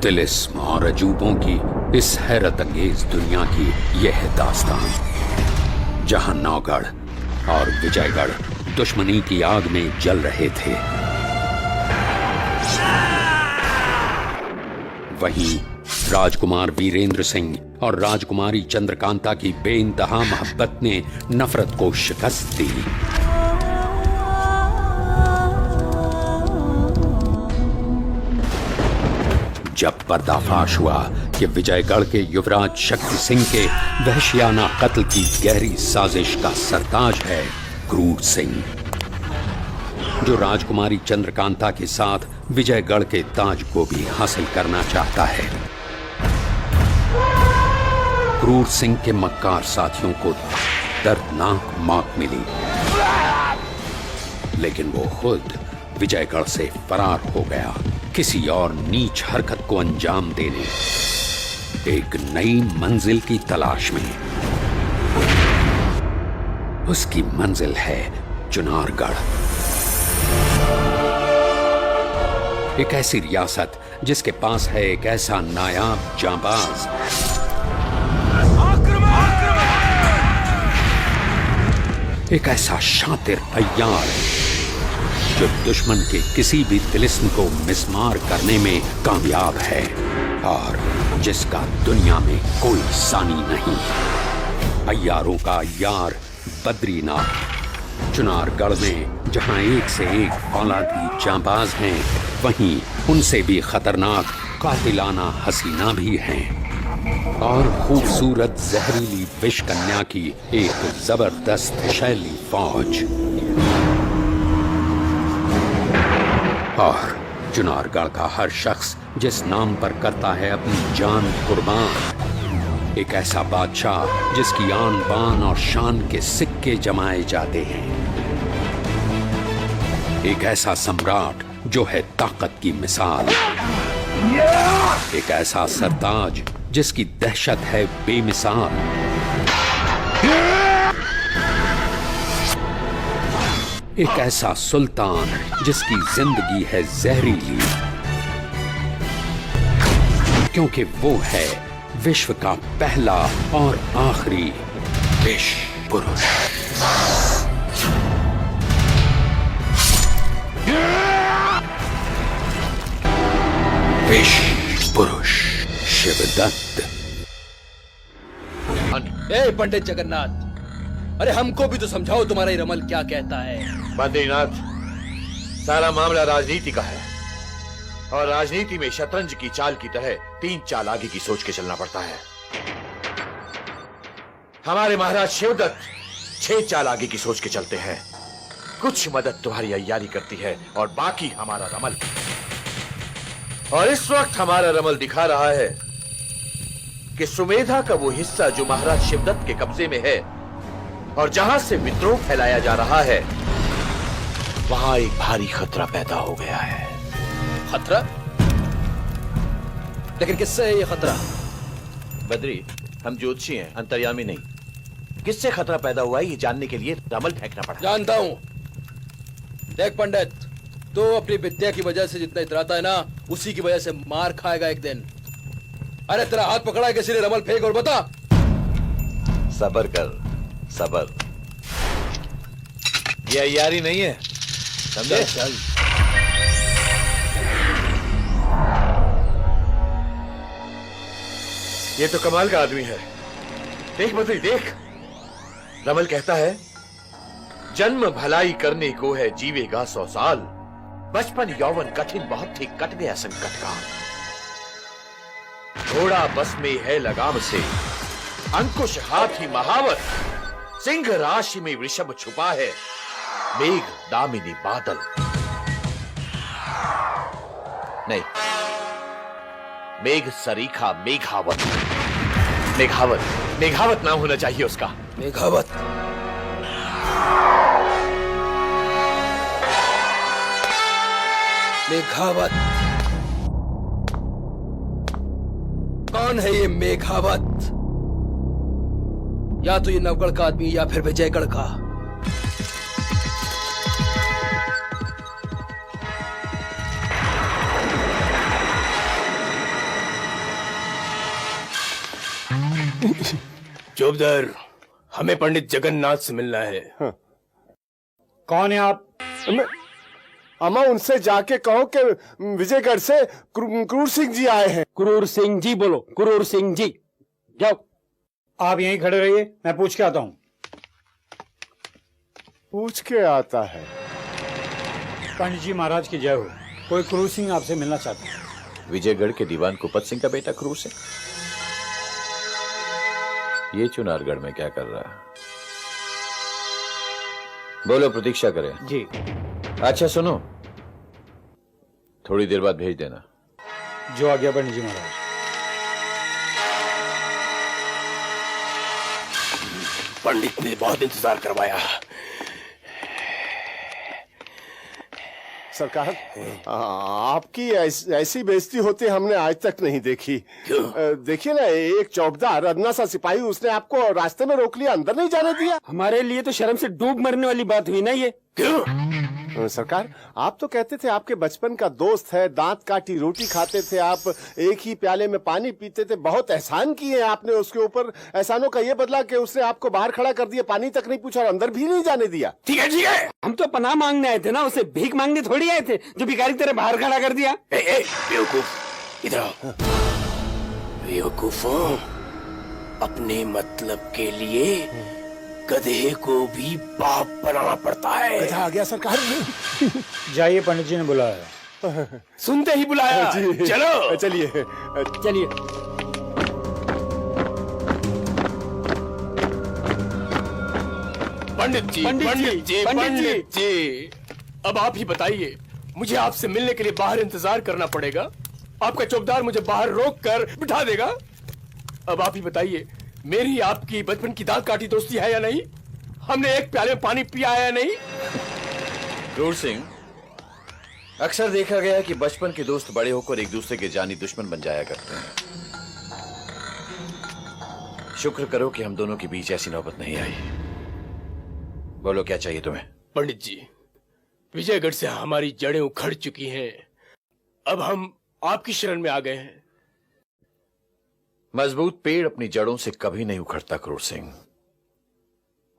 तिलिस्म और अजूबों की इस हैरत अंगेज दुनिया की यह है दास्तान, जहां नौगढ़ और विजयगढ़ दुश्मनी की आग में जल रहे थे। वहीं राजकुमार वीरेंद्र सिंह और राजकुमारी चंद्रकांता की बेइंतहा मोहब्बत ने नफरत को शिकस्त दी। जब पर्दाफाश हुआ कि विजयगढ़ के युवराज शक्ति सिंह के वहशियाना कत्ल की गहरी साजिश का सरताज है क्रूर सिंह, जो राजकुमारी चंद्रकांता के साथ विजयगढ़ के ताज को भी हासिल करना चाहता है। क्रूर सिंह के मक्कार साथियों को दर्दनाक मौत मिली, लेकिन वो खुद विजयगढ़ से फरार हो गया, किसी और नीच हरकत को अंजाम देने, एक नई मंजिल की तलाश में। उसकी मंजिल है चुनारगढ़, एक ऐसी रियासत जिसके पास है एक ऐसा नायाब जांबाज, एक ऐसा शातिर अय्यार जो दुश्मन के किसी भी तिलिस्म को मिस्मार करने में कामयाब है और जिसका दुनिया में कोई सानी नहीं। अय्यारों का अय्यार बद्रीनाथ। चुनारगढ़ में जहां एक से एक औलादी जांबाज हैं, वहीं उनसे भी खतरनाक कातिलाना हसीना भी हैं और खूबसूरत जहरीली विष कन्या की एक जबरदस्त शैली फौज। और चुनारगढ़ का हर शख्स जिस नाम पर करता है अपनी जान कुर्बान, एक ऐसा बादशाह जिसकी आन बान और शान के सिक्के जमाए जाते हैं, एक ऐसा सम्राट जो है ताकत की मिसाल, एक ऐसा सरताज जिसकी दहशत है बेमिसाल, एक ऐसा सुल्तान जिसकी जिंदगी है जहरीली, क्योंकि वो है विश्व का पहला और आखिरी विष पुरुष। विष पुरुष शिवदत्त। ए पंडित जगन्नाथ, अरे हमको भी तो समझाओ तुम्हारा ये रमल क्या कहता है। बद्रीनाथ, सारा मामला राजनीति का है और राजनीति में शतरंज की चाल की तरह 3 चाल आगे की सोच के चलना पड़ता है। हमारे महाराज शिवदत्त 6 चाल आगे की सोच के चलते हैं। कुछ मदद तुम्हारी अय्यारी करती है और बाकी हमारा रमल। और इस वक्त हमारा रमल दिखा रहा है कि सुमेधा का वो हिस्सा जो महाराज शिवदत्त के कब्जे में है और जहां से विद्रोह फैलाया जा रहा है, वहां एक भारी खतरा पैदा हो गया है। खतरा? लेकिन किससे है ये खतरा? बद्री, हम ज्योतिषी हैं, अंतर्यामी नहीं। किससे खतरा पैदा हुआ है ये जानने के लिए रमल फेंकना पड़ा। जानता हूं। देख पंडित, तो अपनी विद्या की वजह से जितना इतराता है ना, उसी की वजह से मार खाएगा एक दिन। अरे तेरा हाथ पकड़ा है किसी ने, रमल फेंक और बता। सबर कर, सबर। ये अय्यारी नहीं है, समझा? चल। ये तो कमाल का आदमी है। देख बद्री, देख। रमल कहता है, जन्म भलाई करने को है, जीवेगा 100 साल। बचपन यौवन कठिन बहुत ही, कट गया संकट का। घोड़ा बस में है लगाम से, अंकुश हाथी महावत। सिंह राशि में वृषभ छुपा है, मेघ दामिनी बादल। नहीं, मेघ सरीखा मेघावत। मेघावत, मेघावत नाम होना चाहिए उसका। मेघावत? मेघावत? कौन है ये मेघावत? या तो ये नवगढ़ का आदमी या फिर विजयगढ़ का। चौबदार, हमें पंडित जगन्नाथ से मिलना है। कौन है आप? अम्मा उनसे जाके कहो कि विजयगढ़ से क्रूर सिंह जी आए हैं। क्रूर सिंह जी बोलो, क्रूर सिंह जी। जाओ, आप यहीं खड़े रहिए, मैं पूछ के आता हूं। पूछ के आता है। पंडित जी महाराज की जय हो। कोई क्रूर सिंह आपसे मिलना चाहता है। विजयगढ़ के दीवान कुपत सिंह का बेटा क्रूर सिंह ये चुनारगढ़ में क्या कर रहा है? बोलो, प्रतीक्षा करें। जी। अच्छा सुनो, थोड़ी देर बाद भेज देना। जो आ गया पंडित जी महाराज। पंडित ने बहुत इंतजार करवाया। सरकार, आपकी ऐसी बेइज्जती होती हमने आज तक नहीं देखी। देखिए ना, एक चौकीदार अदना सा सिपाही, उसने आपको रास्ते में रोक लिया, अंदर नहीं जाने दिया। हमारे लिए तो शर्म से डूब मरने वाली बात हुई ना ये। क्यों? सरकार, आप तो कहते थे आपके बचपन का दोस्त है, दांत काटी रोटी खाते थे आप, एक ही प्याले में पानी पीते थे, बहुत एहसान किए आपने उसके ऊपर। एहसानों का ये बदला कि उसने आपको बाहर खड़ा कर दिया, पानी तक नहीं पूछा और अंदर भी नहीं जाने दिया। ठीक है ठीक है, हम तो पनाह मांगने आए थे ना, उसे भीख मांगने थोड़ी आए थे जो भिखारी तेरे बाहर खड़ा कर दिया। बेवकूफ, इधर आओ। बेवकूफों, अपने मतलब के लिए गधे को भी बाप बनाना पड़ता है। गधा आ गया सरकार। जाइए, पंडित जी ने बुलाया। सुनते ही बुलाया। चलो चलिए चलिए। पंडित जी, पंडित जी, अब आप ही बताइए, मुझे आपसे मिलने के लिए बाहर इंतजार करना पड़ेगा? आपका चौकीदार मुझे बाहर रोक कर बिठा देगा? अब आप ही बताइए, मेरी आपकी बचपन की दांत काटी दोस्ती है या नहीं? हमने एक प्याले में पानी पिया है या नहीं? क्रूर सिंह, अक्सर देखा गया है कि बचपन के दोस्त बड़े होकर एक दूसरे के जानी दुश्मन बन जाया करते हैं। शुक्र करो कि हम दोनों के बीच ऐसी नौबत नहीं आई। बोलो, क्या चाहिए तुम्हें? पंडित जी, विजयगढ़ से हमारी जड़ें उखड़ चुकी हैं, अब हम आपकी शरण में आ गए हैं। मजबूत पेड़ अपनी जड़ों से कभी नहीं उखड़ता क्रूर सिंह,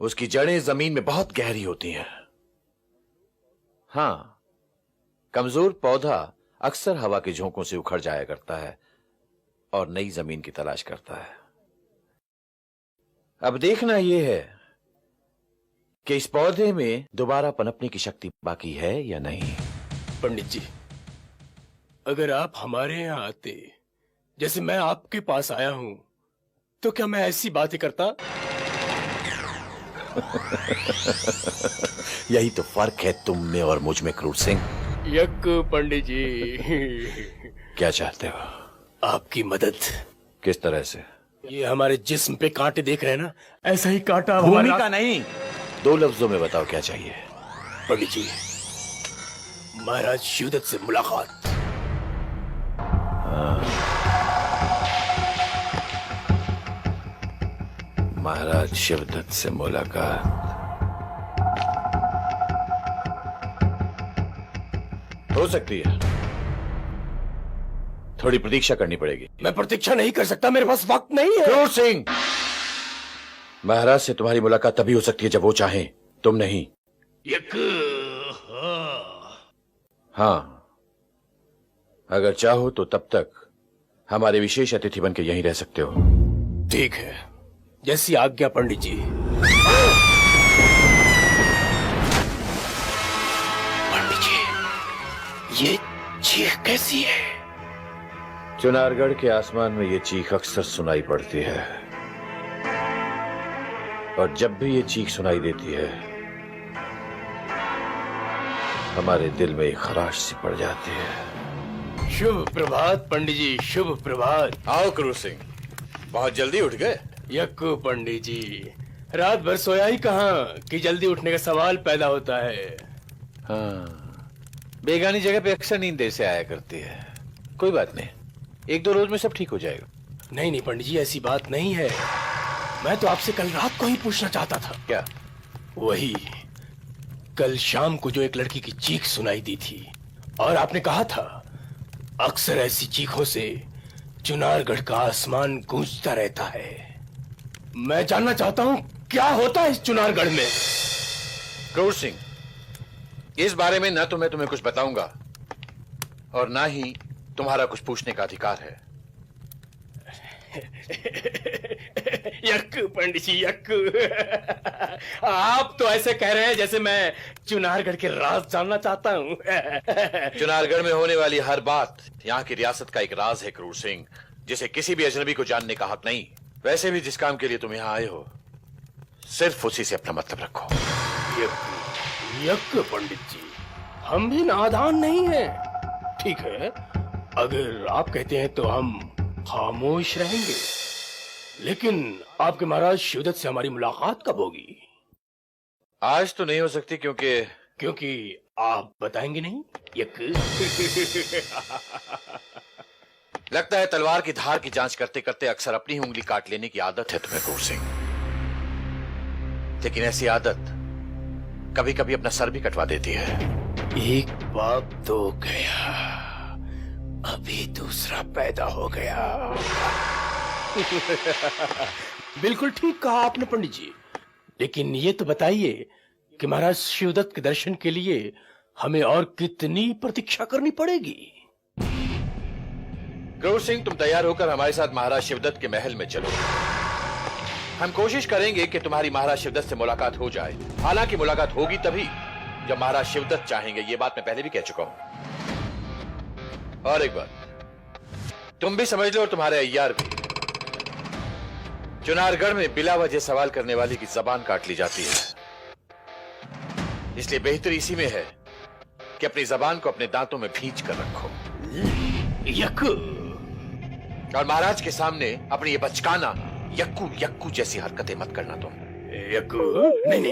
उसकी जड़ें जमीन में बहुत गहरी होती हैं। हां, कमजोर पौधा अक्सर हवा के झोंकों से उखड़ जाया करता है और नई जमीन की तलाश करता है। अब देखना यह है कि इस पौधे में दोबारा पनपने की शक्ति बाकी है या नहीं। पंडित जी, अगर आप हमारे यहां आते जैसे मैं आपके पास आया हूं, तो क्या मैं ऐसी बातें करता? यही तो फर्क है तुम में और मुझ में क्रूर सिंह। यक पंडित जी। क्या चाहते हो? आपकी मदद। किस तरह से? ये हमारे जिस्म पे कांटे देख रहे हैं ना, ऐसा ही कांटा भूमि का नहीं। दो लफ्जों में बताओ क्या चाहिए? पंडित जी, महाराज शिवदत्त से मुलाकात। महाराज शिवदत्त से मुलाकात। हो सकती है, थोड़ी प्रतीक्षा करनी पड़ेगी। मैं प्रतीक्षा नहीं कर सकता, मेरे पास वक्त नहीं है। क्रूर सिंह, महाराज से तुम्हारी मुलाकात तभी हो सकती है जब वो चाहें, तुम नहीं। हां, अगर चाहो तो तब तक हमारे विशेष अतिथि बनकर यहीं रह सकते हो। ठीक है, जैसी आज्ञा पंडित जी। पंडित जी, ये चीख कैसी है? चुनारगढ़ के आसमान में ये चीख अक्सर सुनाई पड़ती है, और जब भी ये चीख सुनाई देती है हमारे दिल में एक खराश सी पड़ जाती है। शुभ प्रभात पंडित जी, शुभ प्रभात। आओ क्रूर सिंह, बहुत जल्दी उठ गए। यक्कू पंडित जी, रात भर सोया ही कहाँ कि जल्दी उठने का सवाल पैदा होता है। हाँ, बेगानी जगह पे अक्सर नींद देर से आया करती है। कोई बात नहीं, एक दो रोज में सब ठीक हो जाएगा। नहीं नहीं पंडित जी, ऐसी बात नहीं है। मैं तो आपसे कल रात को ही पूछना चाहता था। क्या? वही कल शाम को जो एक लड़की की चीख सुनाई दी थी, और आपने कहा था अक्सर ऐसी चीखों से चुनारगढ़ का आसमान गूंजता रहता है। मैं जानना चाहता हूं क्या होता है इस चुनारगढ़ में। क्रूर सिंह, इस बारे में न तो मैं तुम्हें कुछ बताऊंगा और ना ही तुम्हारा कुछ पूछने का अधिकार है। यक्कू पंडित जी यक्कू। आप तो ऐसे कह रहे हैं जैसे मैं चुनारगढ़ के राज जानना चाहता हूं। चुनारगढ़ में होने वाली हर बात यहाँ की रियासत का एक राज है क्रूर सिंह, जिसे किसी भी अजनबी को जानने का हक नहीं। वैसे भी जिस काम के लिए तुम यहाँ आए हो, सिर्फ उसी से अपना मतलब रखो। यक्कू पंडित जी, हम भी नादान नहीं हैं। ठीक है, अगर आप कहते हैं तो हम खामोश रहेंगे, लेकिन आपके महाराज शिवदत्त से हमारी मुलाकात कब होगी? आज तो नहीं हो सकती क्योंकि आप बताएंगे नहीं। लगता है तलवार की धार की जांच करते करते अक्सर अपनी ही उंगली काट लेने की आदत है तुम्हें क्रूर सिंह। लेकिन ऐसी आदत कभी कभी अपना सर भी कटवा देती है। एक बाप तो गया, अभी दूसरा पैदा हो गया। बिल्कुल ठीक कहा आपने पंडित जी, लेकिन ये तो बताइए कि महाराज शिवदत्त के दर्शन के लिए हमें और कितनी प्रतीक्षा करनी पड़ेगी? क्रूर सिंह, तुम तैयार होकर हमारे साथ महाराज शिवदत्त के महल में चलो। हम कोशिश करेंगे कि तुम्हारी महाराज शिवदत्त से मुलाकात हो जाए। हालांकि मुलाकात होगी तभी जब महाराज शिवदत्त चाहेंगे, ये बात मैं पहले भी कह चुका हूं। और एक बात तुम भी समझ लो और तुम्हारे अय्यार भी, चुनारगढ़ में बिला वजह सवाल करने वाले की जबान काट ली जाती है। इसलिए बेहतर इसी में है कि अपनी जबान को अपने दांतों में भींच कर रखो। और महाराज के सामने अपनी ये बचकाना यक्कू यक्कू जैसी हरकतें मत करना तुम। यक्कू? नहीं,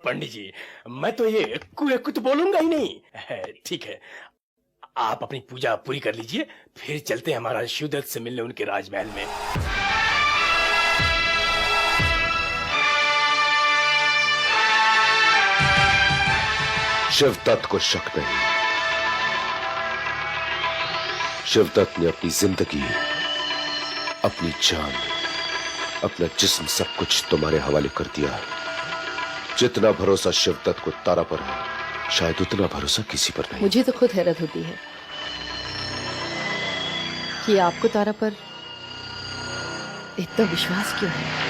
पंडित जी, मैं तो ये यक्कू यक्कू तो बोलूंगा ही नहीं। ठीक है, आप अपनी पूजा पूरी कर लीजिए, फिर चलते हैं महाराज शिवदत्त से मिलने उनके राजमहल में। शिवदत्त को शक नहीं। शिवदत्त ने अपनी जिंदगी, अपनी जान, अपना जिस्म सब कुछ तुम्हारे हवाले कर दिया है। जितना भरोसा शिवदत्त को तारा पर है, शायद उतना भरोसा किसी पर नहीं। मुझे तो खुद हैरत होती है कि आपको तारा पर इतना विश्वास क्यों है।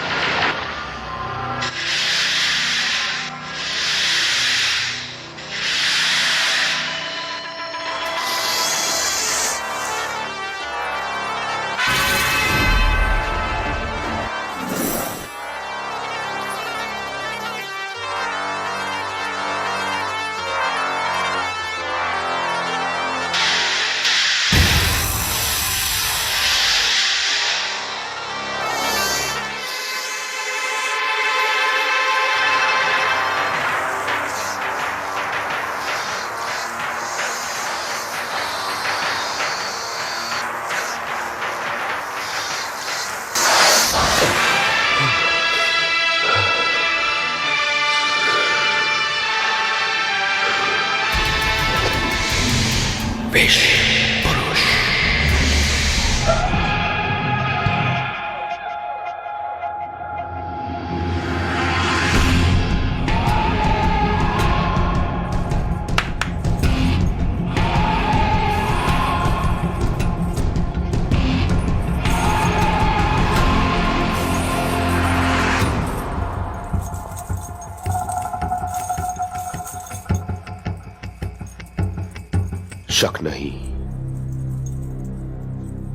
शक नहीं,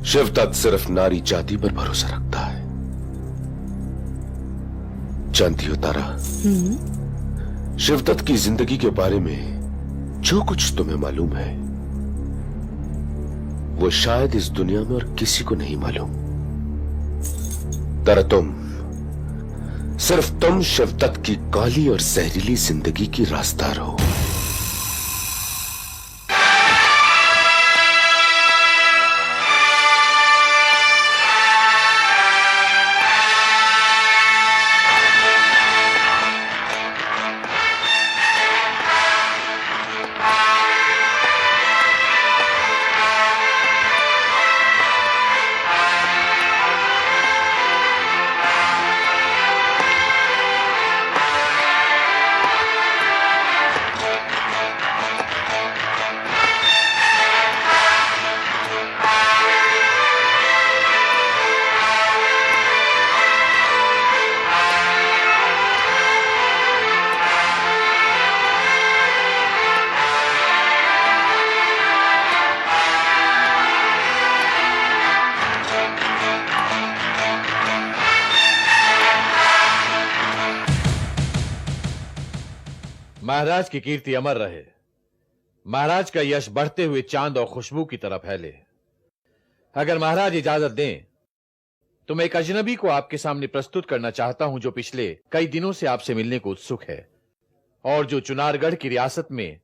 शिवदत्त सिर्फ नारी जाति पर भरोसा रखता है। जानती हो तारा, शिवदत्त की जिंदगी के बारे में जो कुछ तुम्हें मालूम है, वो शायद इस दुनिया में और किसी को नहीं मालूम। तारा, सिर्फ तुम शिवदत्त की काली और जहरीली जिंदगी की रास्तार हो। महाराज की कीर्ति अमर रहे, महाराज का यश बढ़ते हुए चांद और खुशबू की तरह फैले। अगर महाराज इजाजत दें तो मैं एक अजनबी को आपके सामने प्रस्तुत करना चाहता हूं जो पिछले कई दिनों से आपसे मिलने को उत्सुक है और जो चुनारगढ़ की रियासत में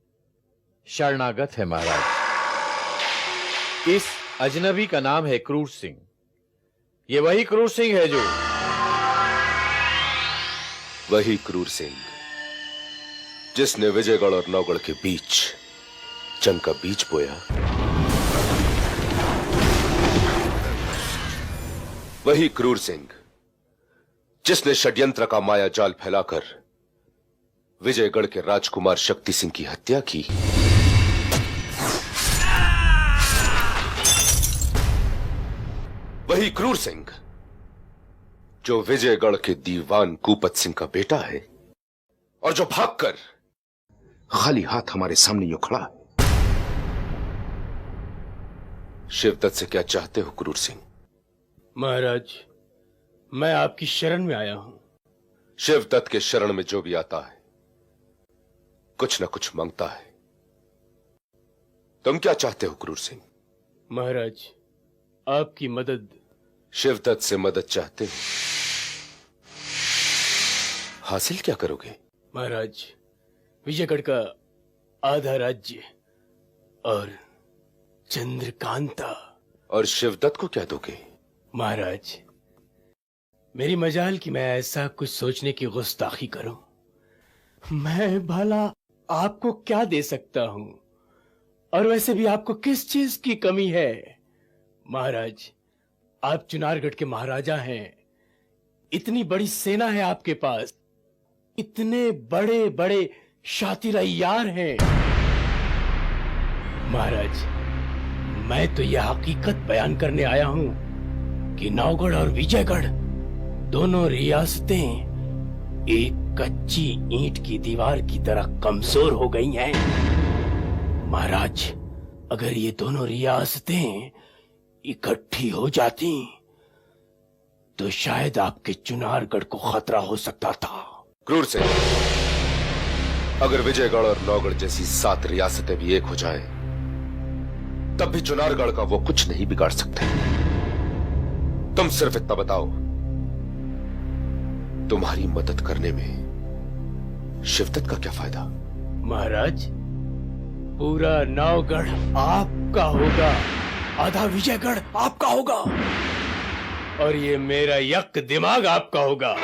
शरणागत है। महाराज, इस अजनबी का नाम है क्रूर सिंह। ये वही क्रूर सिंह है जो वही क्रूर सिंह जिसने विजयगढ़ और नौगढ़ के बीच जंग का बीज बोया, वही क्रूर सिंह जिसने षड्यंत्र का माया जाल फैलाकर विजयगढ़ के राजकुमार शक्ति सिंह की हत्या की। वही क्रूर सिंह जो विजयगढ़ के दीवान कूपत सिंह का बेटा है और जो भागकर खाली हाथ हमारे सामने यूं खड़ा है। शिवदत्त से क्या चाहते हो क्रूर सिंह? महाराज, मैं आपकी शरण में आया हूं। शिवदत्त के शरण में जो भी आता है कुछ न कुछ मांगता है। तुम क्या चाहते हो क्रूर सिंह? महाराज, आपकी मदद। शिवदत्त से मदद चाहते हो? हासिल क्या करोगे? महाराज, विजयगढ़ का आधा राज्य और चंद्रकांता। और शिवदत्त को क्या दोगे? महाराज, मेरी मजाल कि मैं ऐसा कुछ सोचने की गुस्ताखी करूं। मैं भला आपको क्या दे सकता हूं? और वैसे भी आपको किस चीज की कमी है? महाराज, आप चुनारगढ़ के महाराजा हैं, इतनी बड़ी सेना है आपके पास, इतने बड़े बड़े शातिर अय्यार हैं। महाराज, मैं तो यह हकीकत बयान करने आया हूं कि नौगढ़ और विजयगढ़ दोनों रियासतें एक कच्ची ईंट की दीवार की तरह कमजोर हो गई हैं। महाराज, अगर ये दोनों रियासतें इकट्ठी हो जाती तो शायद आपके चुनारगढ़ को खतरा हो सकता था। क्रूर सिंह, अगर विजयगढ़ और नौगढ़ जैसी 7 रियासतें भी एक हो जाएं, तब भी चुनारगढ़ का वो कुछ नहीं बिगाड़ सकते। तुम सिर्फ इतना बताओ, तुम्हारी मदद करने में शिवदत्त का क्या फायदा? महाराज, पूरा नौगढ़ आपका होगा, आधा विजयगढ़ आपका होगा और ये मेरा यक दिमाग आपका होगा।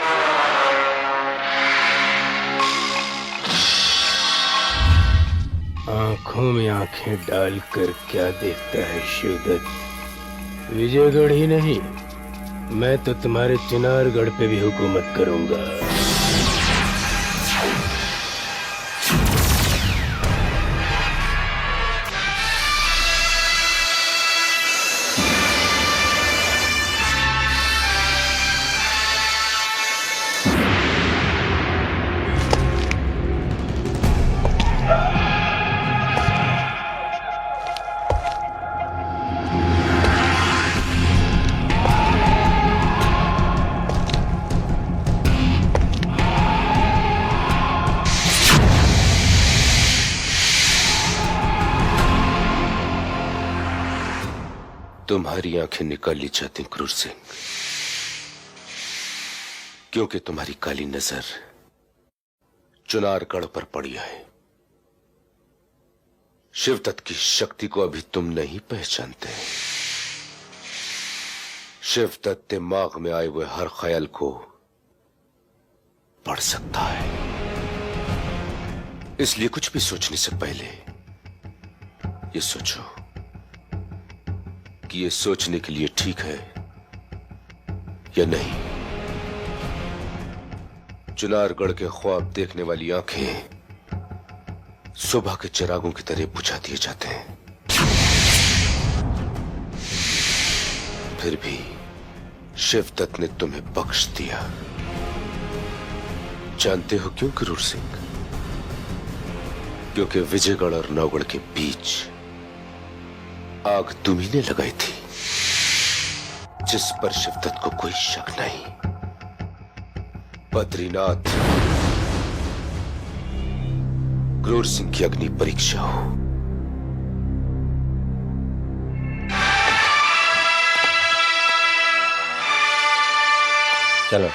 आंखों में आंखें डालकर क्या देखता है शिवदत्त? विजयगढ़ ही नहीं, मैं तो तुम्हारे चुनारगढ़ पे भी हुकूमत करूंगा। तुम्हारी आंखें निकाल ली जाती क्रूर सिंह, क्योंकि तुम्हारी काली नजर चुनारगढ़ पर पड़ी है। शिवदत्त की शक्ति को अभी तुम नहीं पहचानते। शिवदत्त दिमाग में आए हुए हर ख्याल को पढ़ सकता है, इसलिए कुछ भी सोचने से पहले ये सोचो कि ये सोचने के लिए ठीक है या नहीं। चुनारगढ़ के ख्वाब देखने वाली आंखें सुबह के चिरागों की तरह बुझा दिए जाते हैं। फिर भी शिवदत्त ने तुम्हें बख्श दिया। जानते हो क्यों क्रूर सिंह? क्योंकि विजयगढ़ और नौगढ़ के बीच आग तुम्ही ने लगाई थी, जिस पर शिवदत्त को कोई शक नहीं। बद्रीनाथ क्रूर सिंह की अग्नि परीक्षा हो। चलो